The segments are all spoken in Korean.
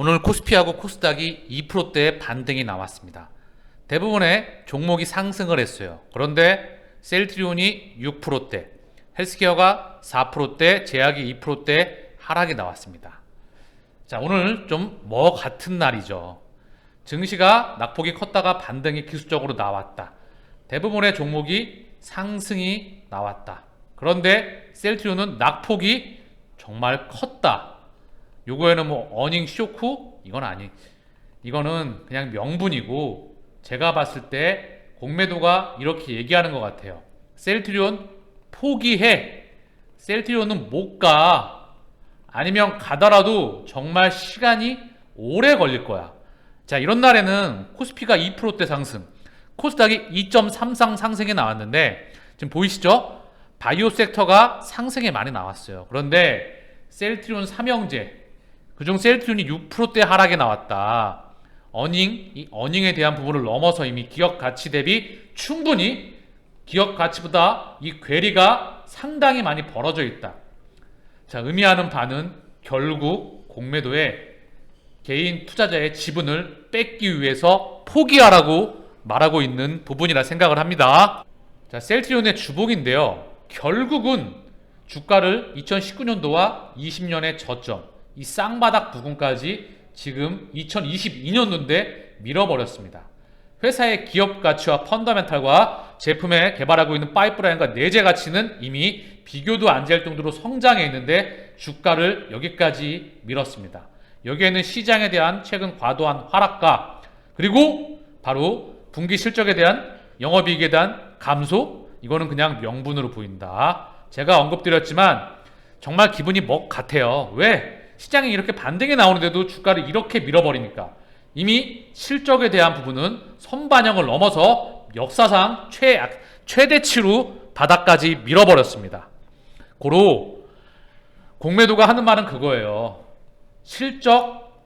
오늘 코스피하고 코스닥이 2%대의 반등이 나왔습니다. 대부분의 종목이 상승을 했어요. 그런데 셀트리온이 6%대, 헬스케어가 4%대, 제약이 2%대 하락이 나왔습니다. 자, 오늘 좀 뭐 같은 날이죠. 증시가 낙폭이 컸다가 반등이 기술적으로 나왔다. 대부분의 종목이 상승이 나왔다. 그런데 셀트리온은 낙폭이 정말 컸다. 요거에는 뭐 어닝 쇼크? 이거는 그냥 명분이고, 제가 봤을 때 공매도가 이렇게 얘기하는 것 같아요. 셀트리온 포기해. 셀트리온은 못 가. 아니면 가더라도 정말 시간이 오래 걸릴 거야. 자, 이런 날에는 코스피가 2%대 상승, 코스닥이 2.33 상승이 나왔는데, 지금 보이시죠? 바이오 섹터가 상승에 많이 나왔어요. 그런데 셀트리온 삼형제, 그중 셀트리온이 6%대 하락에 나왔다. 이 어닝에 대한 부분을 넘어서 이미 기업 가치 대비 충분히 기업 가치보다 이 괴리가 상당히 많이 벌어져 있다. 자, 의미하는 바는 결국 공매도에 개인 투자자의 지분을 뺏기 위해서 포기하라고 말하고 있는 부분이라 생각을 합니다. 자, 셀트리온의 주봉인데요. 결국은 주가를 2019년도와 20년의 저점, 이 쌍바닥 부분까지 지금 2022년도인데 밀어버렸습니다. 회사의 기업 가치와 펀더멘탈과 제품에 개발하고 있는 파이프라인과 내재 가치는 이미 비교도 안 될 정도로 성장해 있는데 주가를 여기까지 밀었습니다. 여기에는 시장에 대한 최근 과도한 하락과, 그리고 바로 분기 실적에 대한, 영업이익에 대한 감소, 이거는 그냥 명분으로 보인다. 제가 언급드렸지만 정말 기분이 먹 같아요. 왜? 시장이 이렇게 반등이 나오는데도 주가를 이렇게 밀어버리니까. 이미 실적에 대한 부분은 선반영을 넘어서 역사상 최대치로 바닥까지 밀어버렸습니다. 고로 공매도가 하는 말은 그거예요. 실적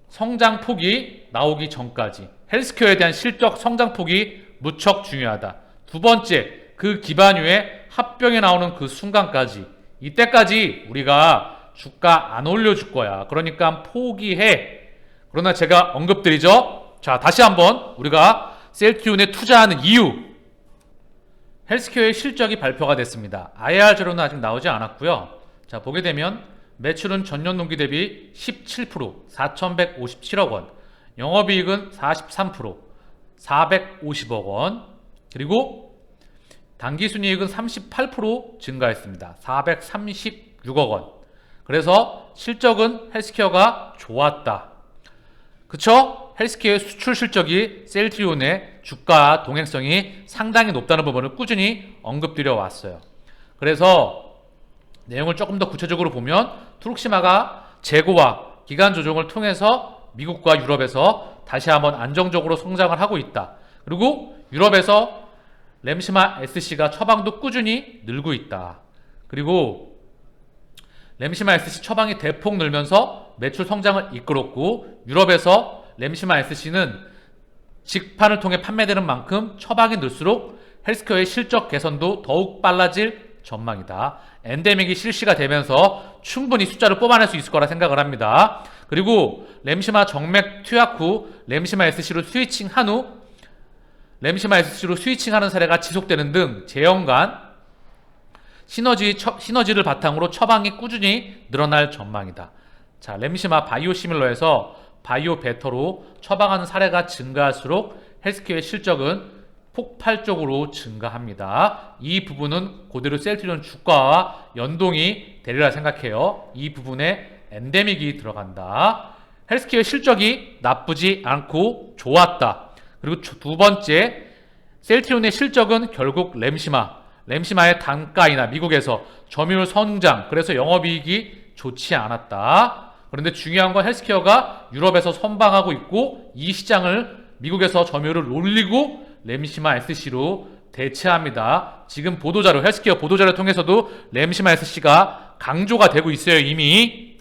성장폭이 나오기 전까지 헬스케어에 대한 실적 성장폭이 무척 중요하다. 두 번째, 그 기반 위에 합병에 나오는 그 순간까지, 이때까지 우리가 주가 안 올려줄 거야. 그러니까 포기해. 그러나 제가 언급드리죠. 자, 다시 한번 우리가 셀트리온에 투자하는 이유. 헬스케어의 실적이 발표가 됐습니다. IR 자료는 아직 나오지 않았고요. 자, 보게 되면 매출은 전년 동기 대비 17%, 4,157억 원. 영업이익은 43%, 450억 원. 그리고 당기순이익은 38% 증가했습니다. 436억 원. 그래서 실적은 헬스케어가 좋았다. 그쵸? 헬스케어의 수출 실적이 셀트리온의 주가 동행성이 상당히 높다는 부분을 꾸준히 언급드려 왔어요. 그래서 내용을 조금 더 구체적으로 보면 투룩시마가 재고와 기간 조정을 통해서 미국과 유럽에서 다시 한번 안정적으로 성장을 하고 있다. 그리고 유럽에서 램시마 SC가 처방도 꾸준히 늘고 있다. 그리고 램시마 SC 처방이 대폭 늘면서 매출 성장을 이끌었고, 유럽에서 램시마 SC는 직판을 통해 판매되는 만큼 처방이 늘수록 헬스케어의 실적 개선도 더욱 빨라질 전망이다. 엔데믹이 실시가 되면서 충분히 숫자를 뽑아낼 수 있을 거라 생각을 합니다. 그리고 램시마 정맥 투약 후 램시마 SC로 스위칭한 후 램시마 SC로 스위칭하는 사례가 지속되는 등 재연간 시너지를 바탕으로 처방이 꾸준히 늘어날 전망이다. 자, 램시마 바이오시밀러에서 바이오 베터로 처방하는 사례가 증가할수록 헬스케어의 실적은 폭발적으로 증가합니다. 이 부분은 그대로 셀트리온 주가와 연동이 되리라 생각해요. 이 부분에 엔데믹이 들어간다. 헬스케어 실적이 나쁘지 않고 좋았다. 그리고 두 번째, 셀트리온의 실적은 결국 램시마의 단가이나 미국에서 점유율 성장, 그래서 영업이익이 좋지 않았다. 그런데 중요한 건 헬스케어가 유럽에서 선방하고 있고, 이 시장을 미국에서 점유율을 올리고 램시마 SC로 대체합니다. 지금 보도자료, 헬스케어 보도자료 통해서도 램시마 SC가 강조가 되고 있어요, 이미.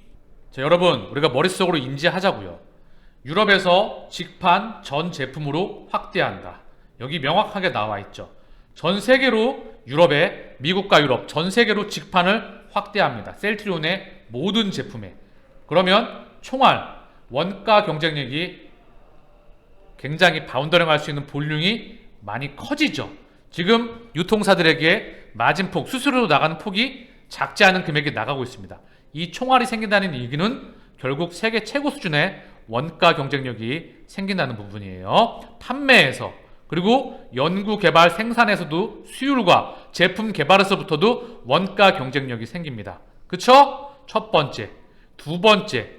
자, 여러분, 우리가 머릿속으로 인지하자고요. 유럽에서 직판 전 제품으로 확대한다. 여기 명확하게 나와 있죠. 전 세계로 유럽에, 미국과 유럽 전 세계로 직판을 확대합니다. 셀트리온의 모든 제품에. 그러면 총알 원가 경쟁력이 굉장히 바운더링 할 수 있는 볼륨이 많이 커지죠. 지금 유통사들에게 마진폭, 수수료로 나가는 폭이 작지 않은 금액이 나가고 있습니다. 이 총알이 생긴다는 얘기는 결국 세계 최고 수준의 원가 경쟁력이 생긴다는 부분이에요. 판매에서, 그리고 연구 개발 생산에서도, 수율과 제품 개발에서부터도 원가 경쟁력이 생깁니다. 그쵸? 첫 번째. 두 번째,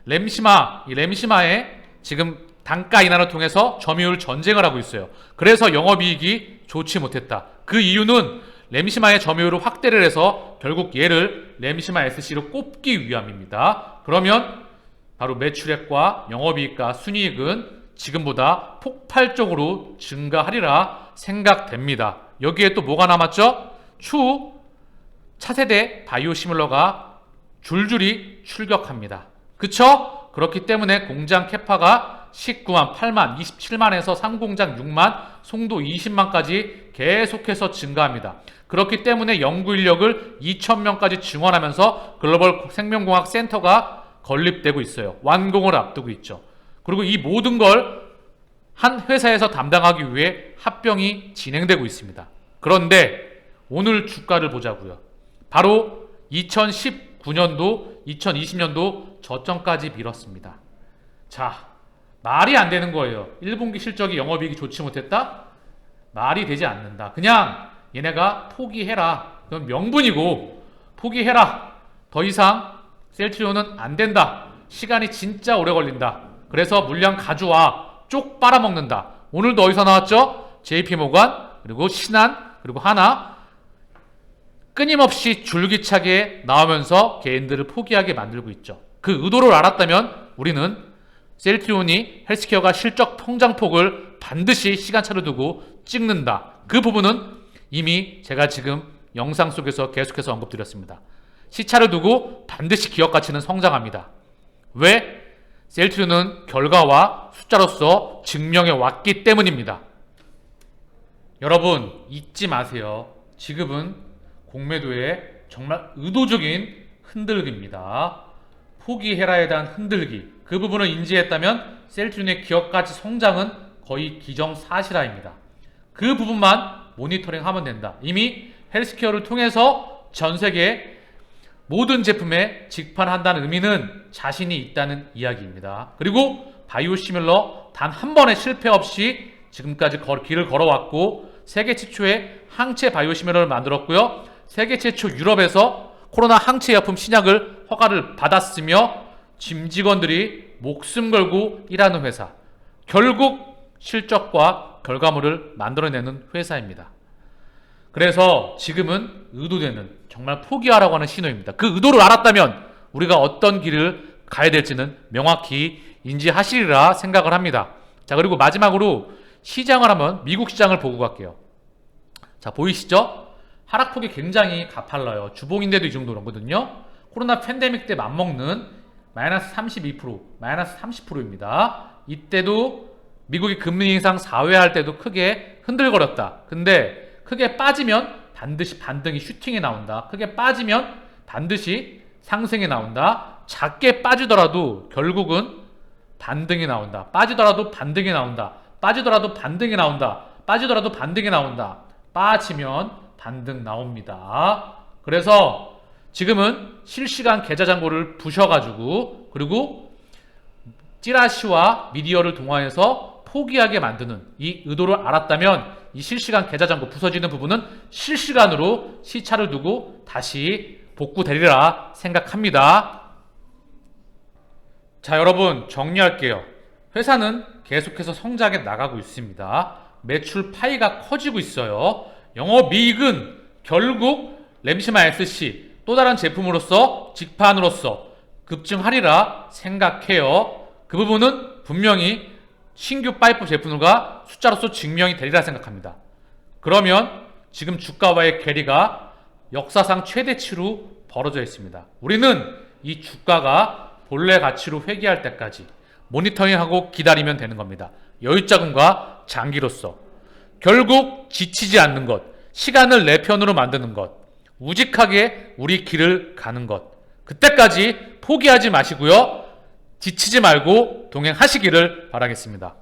램시마, 이 램시마에 지금 단가 인하를 통해서 점유율 전쟁을 하고 있어요. 그래서 영업이익이 좋지 못했다. 그 이유는 램시마의 점유율을 확대를 해서 결국 얘를 램시마 SC로 꼽기 위함입니다. 그러면 바로 매출액과 영업이익과 순이익은 지금보다 폭발적으로 증가하리라 생각됩니다. 여기에 또 뭐가 남았죠? 추후 차세대 바이오시밀러가 줄줄이 출격합니다. 그쵸? 그렇기 때문에 공장 캐파가 19만, 8만, 27만에서 상공장 6만, 송도 20만까지 계속해서 증가합니다. 그렇기 때문에 연구인력을 2,000명까지 증원하면서 글로벌 생명공학 센터가 건립되고 있어요. 완공을 앞두고 있죠. 그리고 이 모든 걸 한 회사에서 담당하기 위해 합병이 진행되고 있습니다. 그런데 오늘 주가를 보자고요. 바로 2019년도, 2020년도 저점까지 밀었습니다. 자, 말이 안 되는 거예요. 1분기 실적이 영업이익이 좋지 못했다? 말이 되지 않는다. 그냥 얘네가 포기해라. 그건 명분이고 포기해라. 더 이상 셀트리온은 안 된다. 시간이 진짜 오래 걸린다. 그래서 물량 가져와. 쪽 빨아먹는다. 오늘도 어디서 나왔죠? JP모간, 그리고 신한, 그리고 하나. 끊임없이 줄기차게 나오면서 개인들을 포기하게 만들고 있죠. 그 의도를 알았다면 우리는 셀트리온이 헬스케어가 실적 성장폭을 반드시 시간차를 두고 찍는다. 그 부분은 이미 제가 지금 영상 속에서 계속해서 언급드렸습니다. 시차를 두고 반드시 기업 가치는 성장합니다. 왜? 셀트리온은 결과와 숫자로서 증명해 왔기 때문입니다. 여러분 잊지 마세요. 지금은 공매도의 정말 의도적인 흔들기입니다. 포기해라에 대한 흔들기. 그 부분을 인지했다면 셀트리온의 기업가치 성장은 거의 기정사실화입니다. 그 부분만 모니터링하면 된다. 이미 헬스케어를 통해서 전세계 모든 제품에 직판한다는 의미는 자신이 있다는 이야기입니다. 그리고 바이오시밀러 단 한 번의 실패 없이 지금까지 길을 걸어왔고 세계 최초의 항체 바이오시밀러를 만들었고요. 세계 최초 유럽에서 코로나 항체 약품 신약을 허가를 받았으며 짐직원들이 목숨 걸고 일하는 회사. 결국 실적과 결과물을 만들어내는 회사입니다. 그래서 지금은 의도되는 정말 포기하라고 하는 신호입니다. 그 의도를 알았다면 우리가 어떤 길을 가야 될지는 명확히 인지하시리라 생각을 합니다. 자, 그리고 마지막으로 시장을 하면 미국 시장을 보고 갈게요. 자, 보이시죠? 하락폭이 굉장히 가팔라요. 주봉인데도 이 정도거든요. 코로나 팬데믹 때 맞먹는 마이너스 32%, 마이너스 30%입니다. 이때도 미국이 금리 인상 4회 할 때도 크게 흔들거렸다. 근데 크게 빠지면 반드시 반등이 슈팅이 나온다. 크게 빠지면 반드시 상승이 나온다. 작게 빠지더라도 결국은 반등이 나온다. 빠지더라도 반등이 나온다. 빠지더라도 반등이 나온다. 빠지더라도 반등이 나온다. 빠지면 반등 나옵니다. 그래서 지금은 실시간 계좌 잔고를 부셔가지고 그리고 찌라시와 미디어를 동화해서 포기하게 만드는 이 의도를 알았다면 이 실시간 계좌 잔고 부서지는 부분은 실시간으로 시차를 두고 다시 복구되리라 생각합니다. 자, 여러분 정리할게요. 회사는 계속해서 성장해 나가고 있습니다. 매출 파이가 커지고 있어요. 영업이익은 결국 램시마 SC 또 다른 제품으로서 직판으로서 급증하리라 생각해요. 그 부분은 분명히 신규 파이프 제품과 숫자로서 증명이 되리라 생각합니다. 그러면 지금 주가와의 괴리가 역사상 최대치로 벌어져 있습니다. 우리는 이 주가가 본래 가치로 회귀할 때까지 모니터링하고 기다리면 되는 겁니다. 여유자금과 장기로서 결국 지치지 않는 것, 시간을 내 편으로 만드는 것, 우직하게 우리 길을 가는 것, 그때까지 포기하지 마시고요. 지치지 말고 동행하시기를 바라겠습니다.